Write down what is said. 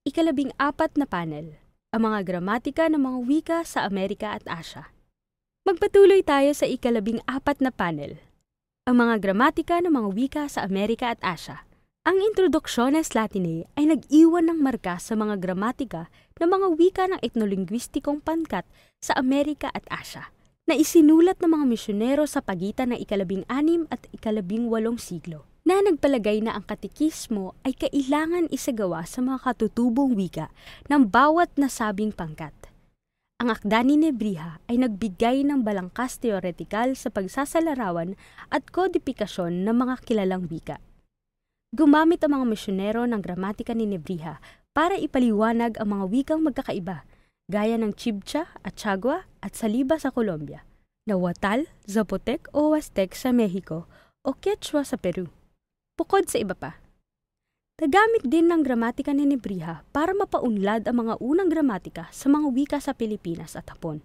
Ikalabing-apat na panel, ang mga gramatika ng mga wika sa Amerika at Asya. Magpatuloy tayo sa ikalabing-apat na panel, ang mga gramatika ng mga wika sa Amerika at Asya. Ang Introductiones Latinae ay nag-iwan ng marka sa mga gramatika ng mga wika ng etnolinguistikong pangkat sa Amerika at Asya, na isinulat ng mga misyonero sa pagitan ng ikalabing-anim at ikalabing-walong siglo, na nagpalagay na ang katekismo ay kailangan isagawa sa mga katutubong wika ng bawat nasabing pangkat. Ang akda ni Nebrija ay nagbigay ng balangkas teoretikal sa pagsasalarawan at kodipikasyon ng mga kilalang wika. Gumamit ang mga misyonero ng gramatika ni Nebrija para ipaliwanag ang mga wikang magkakaiba, gaya ng Chibcha at Chagua at Saliba sa Colombia, Nahuatl, Zapotec o Huastec sa Mexico o Quechua sa Peru. Bukod sa iba pa. Nagamit din ng gramatika ni Nebrija para mapaunlad ang mga unang gramatika sa mga wika sa Pilipinas at Hapon.